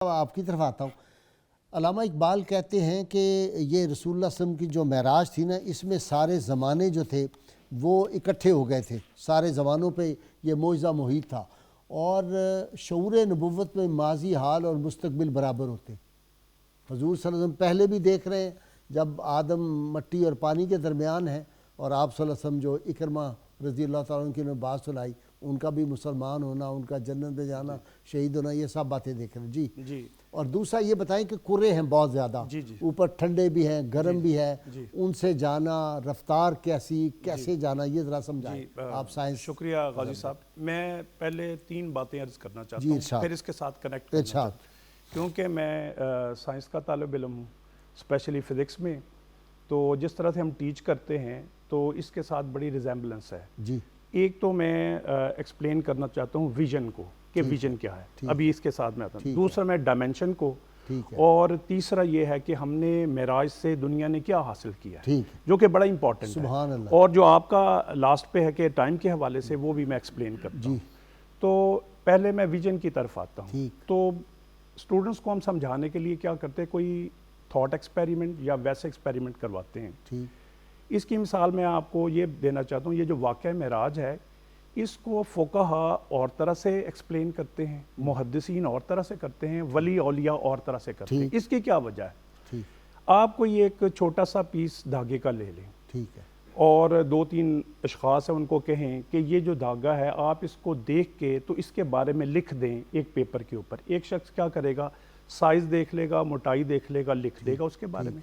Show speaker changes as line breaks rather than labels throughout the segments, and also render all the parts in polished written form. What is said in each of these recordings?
आपकी तरफ आता हूँ। अल्लामा इकबाल कहते हैं कि ये रसूलुल्लाह सल्लल्लाहु अलैहि वसल्लम की जो मेराज थी ना, इसमें सारे ज़माने जो थे वो इकट्ठे हो गए थे। सारे ज़मानों पे ये मौइज़ा मुहीत था और शऊर नबुव्वत में माजी, हाल और मुस्तकबिल बराबर होते। हुज़ूर सल्लल्लाहु अलैहि वसल्लम पहले भी देख रहे हैं जब आदम मट्टी और पानी के दरमियान है, और आप सल्लल्लाहु अलैहि वसल्लम जो इकरमा रज़ी अल्लाह तआला अन्हु की ने बात सुनाई, उनका भी मुसलमान होना, उनका जन्नत में जाना, शहीद होना, ये सब बातें देख रहे हैं जी। और दूसरा ये बताएं कि कुर्रे हैं बहुत ज़्यादा, ऊपर ठंडे भी हैं, गर्म भी है, उनसे जाना, रफ्तार कैसे जाना, ये ज़रा समझाएं आप साइंस।
शुक्रिया गाजी साहब। मैं पहले 3 बातें अर्ज़ करना चाहता हूँ, फिर इसके साथ कनेक्ट करना चाहता हूँ, क्योंकि मैं साइंस का तालिब इल्म हूँ, स्पेशली फ़िज़िक्स में। तो जिस तरह से हम टीच करते हैं तो इसके साथ बड़ी रिजेंबलेंस है जी। एक तो मैं एक्सप्लेन करना चाहता हूँ विजन को, कि विजन क्या है, अभी इसके साथ में आता हूँ। दूसरा मैं डायमेंशन को, और तीसरा ये है कि हमने मेराज से दुनिया ने क्या हासिल किया है, जो कि बड़ा इंपॉर्टेंट है। और जो आपका लास्ट पे है कि टाइम के हवाले से, वो भी मैं एक्सप्लेन करता हूँ। तो पहले मैं विजन की तरफ आता हूँ। तो स्टूडेंट्स को हम समझाने के लिए क्या करते हैं, कोई थॉट एक्सपेरिमेंट या वैसे एक्सपेरिमेंट करवाते हैं। इसकी मिसाल मैं आपको ये देना चाहता हूँ, ये जो वाक़या मेराज है, इसको फ़ुक़हा और तरह से एक्सप्लेन करते हैं, मुहद्दिसीन और तरह से करते हैं, वली औलिया और तरह से करते हैं। इसकी क्या वजह है? आप कोई एक छोटा सा पीस धागे का ले लें, ठीक है, और 2-3 अशख़ास हैं, उनको कहें कि ये जो धागा है आप इसको देख के तो इसके बारे में लिख दें एक पेपर के ऊपर। एक शख्स क्या करेगा, साइज़ देख लेगा, मोटाई देख लेगा, लिख देगा उसके बारे में।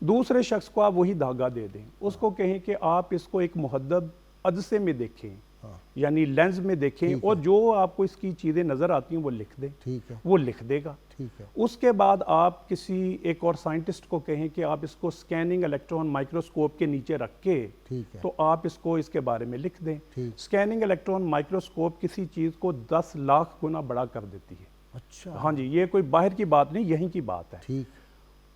दूसरे शख्स को आप वही धागा दे दें, उसको कहें कि आप इसको एक मुहद्दब अदसे में देखें, यानी लेंस में देखें, और जो आपको इसकी चीज़ें नज़र आती हैं वो लिख दें, ठीक है, वो लिख देगा, ठीक है। उसके बाद आप किसी एक और साइंटिस्ट को कहें कि आप इसको स्कैनिंग इलेक्ट्रॉन माइक्रोस्कोप के नीचे रख के, तो आप इसको इसके बारे में लिख दें। स्कैनिंग इलेक्ट्रॉन माइक्रोस्कोप किसी चीज़ को 10 लाख गुना बड़ा कर देती है। अच्छा, हाँ जी, ये कोई बाहर की बात नहीं, यहीं की बात है। ठीक,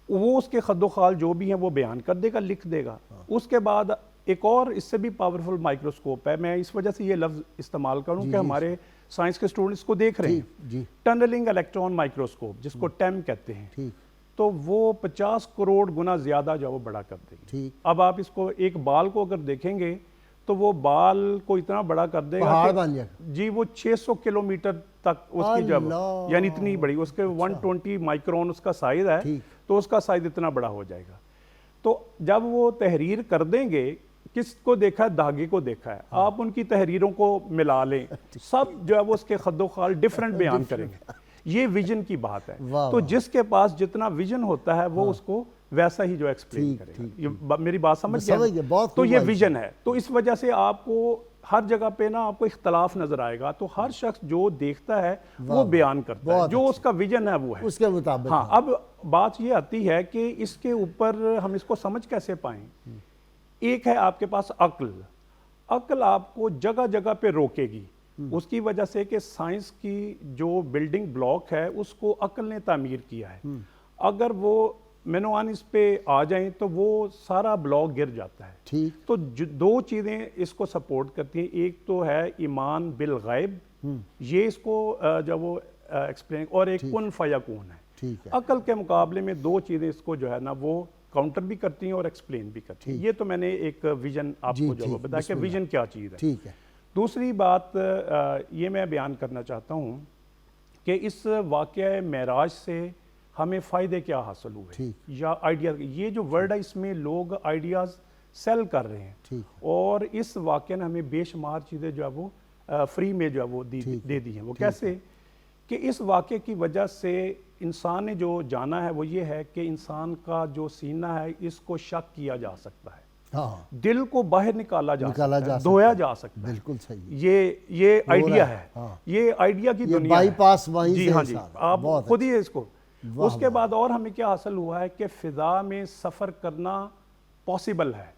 वो उसके खद्दोखाल जो भी हैं वो बयान कर देगा, लिख देगा। उसके बाद एक और इससे भी पावरफुल माइक्रोस्कोप है, मैं इस वजह से ये लफ्ज़ इस्तेमाल करूं कि हमारे साइंस के स्टूडेंट्स को देख रहे हैं, टनलिंग इलेक्ट्रॉन माइक्रोस्कोप, जिसको टेम कहते हैं। तो वो 50 करोड़ गुना ज़्यादा जो वो बड़ा कर देंगे। अब आप इसको एक बाल को अगर देखेंगे तो वो बाल को इतना बड़ा कर देगा जी, वो 600 किलोमीटर तक उसकी जब, यानी इतनी बड़ी, उसके 120 माइक्रोन उसका साइज है, तो उसका साइज इतना बड़ा हो जाएगा। तो जब वो तहरीर कर देंगे, किसको देखा है, धागे को देखा है, आप उनकी तहरीरों को मिला लें, सब जो है वो उसके खद्दोखाल डिफरेंट बयान करेंगे। ये विजन की बात है। तो जिसके पास जितना विजन होता है वो उसको वैसा ही जो एक्सप्लेन करेगा। ये मेरी बात समझ गए? तो ये विजन है। तो इस वजह से आपको हर जगह पे ना आपको इख्तलाफ नजर आएगा, तो हर शख्स जो देखता है वो बयान करता है, जो उसका विजन है वो है उसके मुताबिक। हाँ, अब बात ये आती है कि इसके ऊपर हम इसको समझ कैसे पाएं। एक है आपके पास अक्ल। अक्ल आपको जगह जगह पे रोकेगी, उसकी वजह से कि साइंस की जो बिल्डिंग ब्लॉक है उसको अक्ल ने तामीर किया है। अगर वो मेनोआन इस पे आ जाएं तो वो सारा ब्लॉक गिर जाता है। ठीक, तो 2 चीज़ें इसको सपोर्ट करती हैं। एक तो है ईमान बिल गैब, ये इसको जब वो एक्सप्लेन, और एक कुन फयकून है। ठीक है, अक्ल के मुकाबले में 2 चीज़ें इसको जो है ना वो काउंटर भी करती हैं और एक्सप्लेन भी करती हैं। ये तो मैंने एक विजन आपको जो बताया कि विजन क्या चीज़ है। ठीक है, दूसरी बात ये मैं बयान करना चाहता हूँ कि इस वाक़या मेराज से हमें फ़ायदे क्या हासिल हुए, या आइडिया। ये जो वर्ड है इसमें लोग आइडियाज़ सेल कर रहे हैं, और इस वाक़े ने हमें बेशुमार चीज़ें जो है वो फ्री में जो है वो दे दी हैं। वो कैसे कि इस वाक़े की वजह से इंसान ने जो जाना है वो ये है कि इंसान का जो सीना है इसको शक किया जा सकता है। हाँ, दिल को बाहर निकाला जा सकता है, धोया जा सकता है। बिल्कुल सही, ये आइडिया है। हाँ, ये आइडिया की दुनिया बाईपास वहीं से। हाँ जी, आप खुद ही इसको। उसके बाद और हमें क्या हासिल हुआ है कि फिजा में सफर करना पॉसिबल है।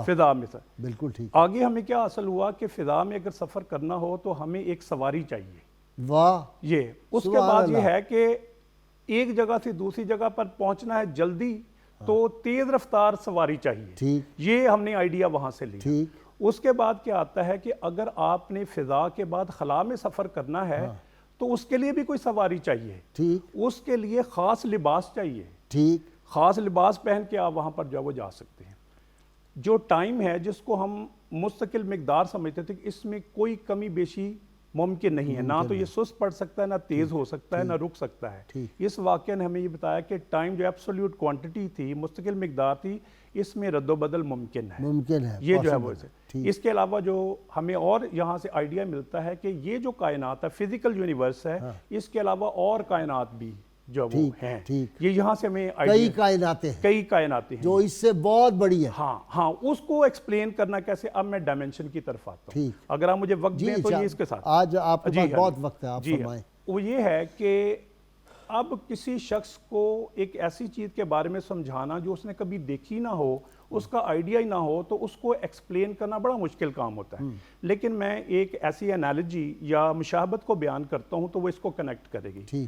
फिजा में सर, बिल्कुल ठीक। आगे हमें क्या हासिल हुआ कि फिजा में अगर सफर करना हो तो हमें एक सवारी चाहिए। वाह, ये उसके बाद ये है कि एक जगह से दूसरी जगह पर पहुंचना है जल्दी, तो तेज रफ्तार सवारी चाहिए। ये हमने आइडिया वहां से लिया। उसके बाद क्या आता है कि अगर आपने फिजा के बाद खला में सफर करना है तो उसके लिए भी कोई सवारी चाहिए,
ठीक,
उसके लिए खास लिबास चाहिए,
ठीक,
खास लिबास पहन के आप वहां पर जो वो जा सकते हैं। जो टाइम है जिसको हम मुस्तकिल मिकदार समझते थे, इसमें कोई कमी बेशी मुमकिन नहीं है, ना तो ये सुस्त पड़ सकता है, ना तेज हो सकता है, ना रुक सकता है। इस वाक़या ने हमें ये बताया कि टाइम जो एब्सोल्यूट क्वांटिटी थी, मुस्तकिल मिकदार थी, इसमें रद्दोबदल मुमकिन है, ये जो है वो है। इसके अलावा जो हमें और यहाँ से आइडिया मिलता है कि ये जो कायनात है, फिजिकल यूनिवर्स है, इसके अलावा और कायनात भी जो वो हैं, ये यहाँ से हमें
कई कायनातें
हैं
जो इससे बहुत बड़ी है।
हाँ हाँ, उसको एक्सप्लेन करना कैसे, अब मैं डायमेंशन की तरफ आता हूँ, अगर आप मुझे वक्त दें तो ये इसके साथ।
आज आपके पास बहुत वक्त है, आप फरमाएं।
वो ये है कि अब किसी शख्स को एक ऐसी चीज़ के बारे में समझाना जो उसने कभी देखी ना हो, उसका आइडिया ही ना हो, तो उसको एक्सप्लेन करना बड़ा मुश्किल काम होता है। लेकिन मैं एक ऐसी एनालॉजी या मुशाहबत को बयान करता हूँ तो वो इसको कनेक्ट करेगी।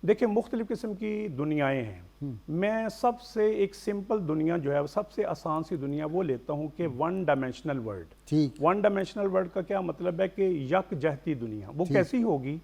देखिए, मुख्तलिफ किस्म की दुनियाएं हैं, मैं सबसे एक सिंपल दुनिया जो है, सबसे आसान सी दुनिया वो लेता हूँ कि one dimensional world. One dimensional world का क्या मतलब है कि यकजहती दुनिया। वो कैसी होगी,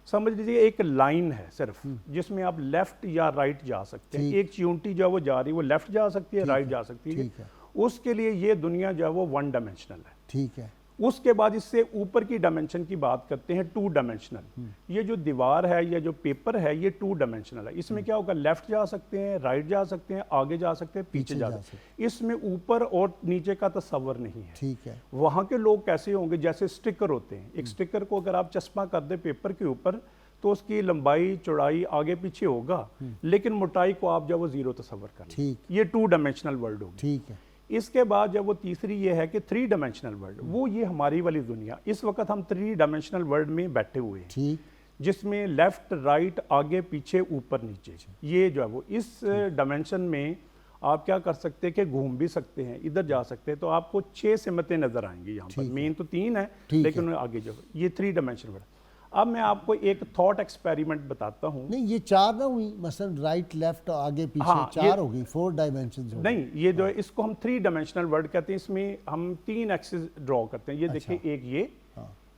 समझ लीजिए एक लाइन है सिर्फ, जिसमें आप लेफ्ट या राइट जा सकते हैं। एक चींटी जो है वो जा रही है, वो लेफ्ट जा सकती है, राइट जा सकती है। उसके लिए ये दुनिया जो है वो वन डायमेंशनल है।
ठीक है।
उसके बाद इससे ऊपर की डायमेंशन की बात करते हैं, टू डायमेंशनल। ये जो दीवार है या जो पेपर है, ये टू डायमेंशनल है। इसमें क्या होगा, लेफ्ट जा सकते हैं, राइट जा सकते हैं, आगे जा सकते हैं, पीछे जा सकते हैं। इसमें ऊपर और नीचे का तस्वर नहीं है।
ठीक है।
वहाँ के लोग कैसे होंगे, जैसे स्टिकर होते हैं। एक स्टिकर को अगर आप चश्मा कर दे पेपर के ऊपर, तो उसकी लंबाई चौड़ाई आगे पीछे होगा, लेकिन मोटाई को आप जब वो जीरो तस्वर कर, ये टू डायमेंशनल वर्ल्ड होगी।
ठीक है।
इसके बाद जब वो तीसरी ये है कि थ्री डायमेंशनल वर्ल्ड, वो ये हमारी वाली दुनिया। इस वक्त हम थ्री डायमेंशनल वर्ल्ड में बैठे हुए हैं, जिसमें लेफ्ट राइट आगे पीछे ऊपर नीचे, ये जो है वो इस डायमेंशन में आप क्या कर सकते हैं कि घूम भी सकते हैं, इधर जा सकते हैं। तो आपको 6 सिमतें नजर आएंगी यहाँ पर। मेन तो 3 है, लेकिन आगे जो ये थ्री डायमेंशनल वर्ल्ड। अब मैं आपको एक थॉट एक्सपेरिमेंट बताता हूँ।
नहीं, ये 4 ना हुई, मसलन राइट लेफ्ट आगे पीछे, हाँ, 4 हो गई, 4 डायमेंशन।
नहीं, ये जो है इसको हम 3 डायमेंशनल वर्ल्ड कहते हैं। इसमें हम 3 एक्सिस ड्रॉ करते हैं। ये देखिए, एक ये,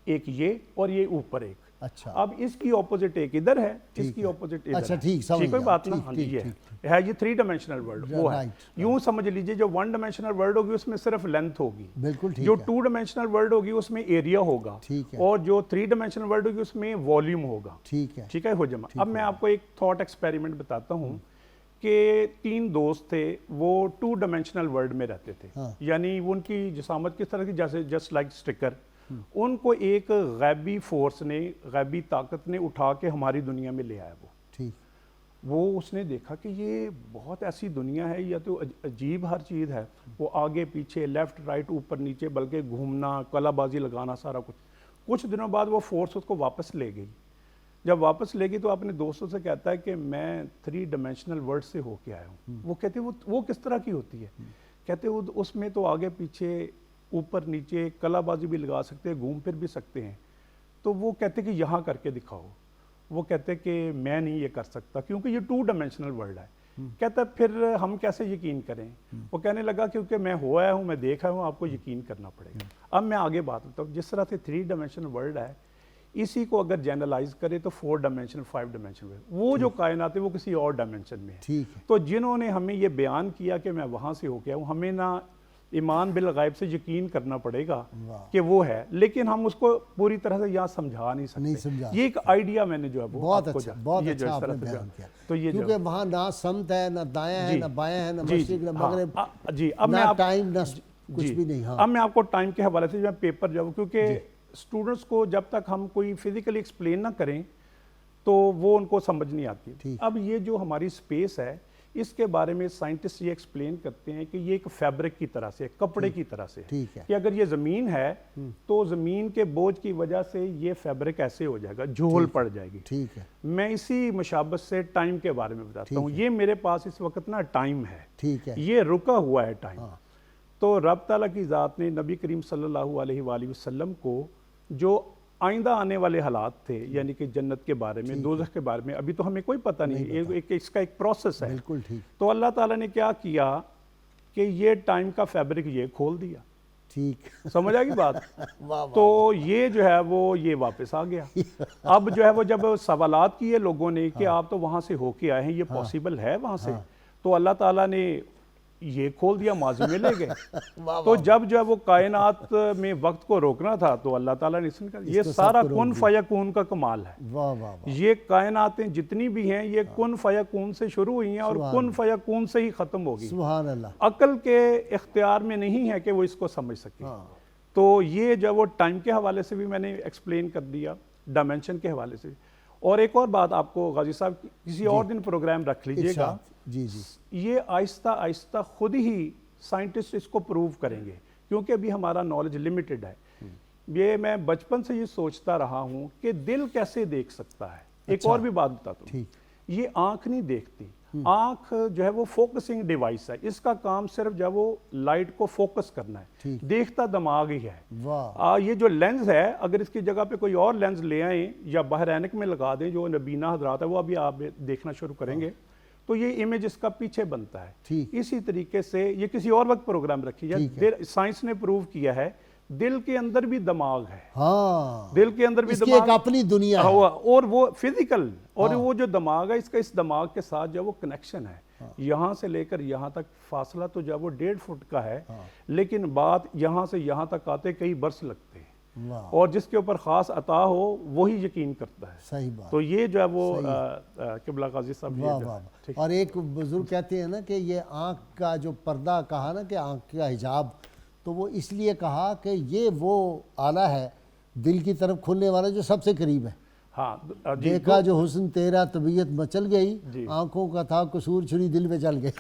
एक ये और ये ऊपर एक।
अच्छा।
अब इसकी ऑपोजिट एक इधर है, इसकी ऑपोजिट इधर।
अच्छा, ठीक, समझ गया।
कोई बात ना। हाँ जी, ये है ये 3 डायमेंशनल वर्ल्ड वो है। यूं समझ लीजिए, जो 1 डायमेंशनल वर्ल्ड होगी उसमें सिर्फ लेंथ होगी,
बिल्कुल ठीक।
जो 2 डायमेंशनल वर्ल्ड होगी उसमें एरिया होगा, और जो 3 डायमेंशनल वर्ल्ड होगी उसमें वॉल्यूम होगा।
ठीक है।
ठीक है हो जमा। अब मैं आपको एक थॉट एक्सपेरिमेंट बताता हूँ कि 3 दोस्त थे, वो 2 डायमेंशनल वर्ल्ड में रहते थे। यानी उनकी जिसामत किस तरह की, जैसे जस्ट लाइक स्टिकर। उनको एक गैबी फोर्स ने, गैबी ताकत ने उठा के हमारी दुनिया में ले आया। वो ठीक, वो उसने देखा कि ये बहुत ऐसी दुनिया है, या तो अजीब हर चीज़ है। वो आगे पीछे, लेफ्ट राइट, ऊपर नीचे, बल्कि घूमना, कलाबाजी लगाना, सारा कुछ। कुछ दिनों बाद वो फोर्स उसको वापस ले गई। जब वापस ले गई तो अपने दोस्तों से कहता है कि मैं 3 डायमेंशनल वर्ल्ड से होके आया हूँ। वो कहते वो किस तरह की होती है? कहते वो उसमें तो आगे पीछे, ऊपर नीचे, कलाबाजी भी लगा सकते हैं, घूम फिर भी सकते हैं। तो वो कहते कि यहाँ करके दिखाओ। वो कहते कि मैं नहीं ये कर सकता, क्योंकि ये 2 डायमेंशनल वर्ल्ड है। कहता फिर हम कैसे यकीन करें? वो कहने लगा क्योंकि मैं हो आया हूँ, मैं देखा हूँ, आपको यकीन करना पड़ेगा। अब मैं आगे बात करता हूँ। जिस तरह से 3 डायमेंशनल वर्ल्ड है, इसी को अगर जनरलाइज करें तो 4 डायमेंशनल, 5 डायमेंशनल वर्ल्ड, वो जो कायनात है वो किसी और डायमेंशन में है। ठीक है। तो जिन्होंने हमें ये बयान किया कि मैं वहाँ से होके आया हूँ, हमें ना ईमान बिल गैब से यकीन करना पड़ेगा कि वो है, लेकिन हम उसको पूरी तरह से यहाँ समझा नहीं सकते। ये एक आइडिया मैंने जो है वो
बहुत अच्छा आपने बयान किया।
तो ये
क्योंकि वहाँ ना समत है, ना दायां है, ना बायां है, ना मशरिक, ना मगरिब। जी, अब मैं टाइम, ना कुछ भी नहीं।
अब मैं आपको टाइम के हवाले से जो पेपर जो, क्योंकि स्टूडेंट्स को जब तक हम कोई फिजिकली एक्सप्लेन ना करें तो वो उनको समझ नहीं आती। अब ये जो हमारी स्पेस है, इसके बारे में साइंटिस्ट ये एक्सप्लेन करते हैं कि ये एक फैब्रिक की तरह से, कपड़े की तरह से है। कि अगर ये ज़मीन है तो ज़मीन के बोझ की वजह से ये फैब्रिक ऐसे हो जाएगा, झोल पड़ जाएगी। ठीक है। मैं इसी मुशाबत से टाइम के बारे में बताता हूँ। ये मेरे पास इस वक्त ना टाइम है। ठीक है। ये रुका हुआ है टाइम। तो रब ताला की ज़ात ने नबी करीम सल्लल्लाहु अलैहि वसल्लम को जो आइंदा आने वाले हालात थे, यानी कि जन्नत के बारे में, दोज़ख के बारे में अभी तो हमें कोई पता नहीं, इसका एक प्रोसेस है। बिल्कुल ठीक। तो अल्लाह ताला ने क्या किया कि ये टाइम का फैब्रिक ये खोल दिया।
ठीक,
समझ आएगी बात।
वाह वाह।
तो ये जो है वो ये वापस आ गया। अब जो है वो जब सवालात किए लोगों ने कि आप तो वहां से होके आए हैं, ये पॉसिबल है वहां से, तो अल्लाह ताला ने ये खोल दिया, माजी में ले गए। तो जब जो है वो कायनात में वक्त को रोकना था तो अल्लाह ताला ने इसने ये सारा कुन फयकून का कमाल है।
वाह वाह वाह।
ये कायनातें जितनी भी हैं ये कुन फयकून से शुरू हुई हैं और कुन फयकून से ही खत्म होगी।
सुभान अल्लाह।
अकल के इख्तियार में नहीं है कि वो इसको समझ सके। तो ये जो वो टाइम के हवाले से भी मैंने एक्सप्लेन कर दिया, डायमेंशन के हवाले से। और एक और बात आपको गाजी साहब, किसी और दिन प्रोग्राम रख लीजिएगा।
जी जी।
ये आहिस्ता आहिस्ता खुद ही साइंटिस्ट इसको प्रूव करेंगे, क्योंकि अभी हमारा नॉलेज लिमिटेड है। ये मैं बचपन से ये सोचता रहा हूँ कि दिल कैसे देख सकता है। एक और भी बात बताता हूँ, ये आंख नहीं देखती। आंख जो है वो फोकसिंग डिवाइस है, इसका काम सिर्फ जो है वो लाइट को फोकस करना है, देखता दिमाग ही है। ये जो लेंस है, अगर इसकी जगह पे कोई और लेंस ले आए या बाहर ऐनक में लगा दें, जो नबीना हजरात है वो अभी आप देखना शुरू करेंगे, तो ये इमेज इसका पीछे बनता है। इसी तरीके से ये किसी और वक्त प्रोग्राम रखी जाए। साइंस ने प्रूव किया है दिल के अंदर भी दिमाग है।
हाँ,
दिल के अंदर भी दिमाग,
एक अपनी दुनिया है।
और वो फिजिकल, और वो जो दिमाग है इसका, इस दिमाग के साथ जो वो कनेक्शन है, यहाँ से लेकर यहाँ तक फासला तो जो वो 1.5 फुट का है, लेकिन बात यहाँ से यहाँ तक आते कई बरस लगते हैं। और जिसके ऊपर खास अता हो वही यकीन करता है।
सही बात।
तो ये जो है वो किबला काजी साहब।
वाह वाह। और एक बुजुर्ग कहते हैं ना कि ये आँख का जो पर्दा कहा ना कि आँख का हिजाब, तो वो इसलिए कहा कि ये वो आला है दिल की तरफ खुलने वाला जो सबसे करीब है।
हाँ,
देखा जो हुस्न तेरा तबीयत मचल गई, आंखों का था कसूर छुरी दिल में चल गई।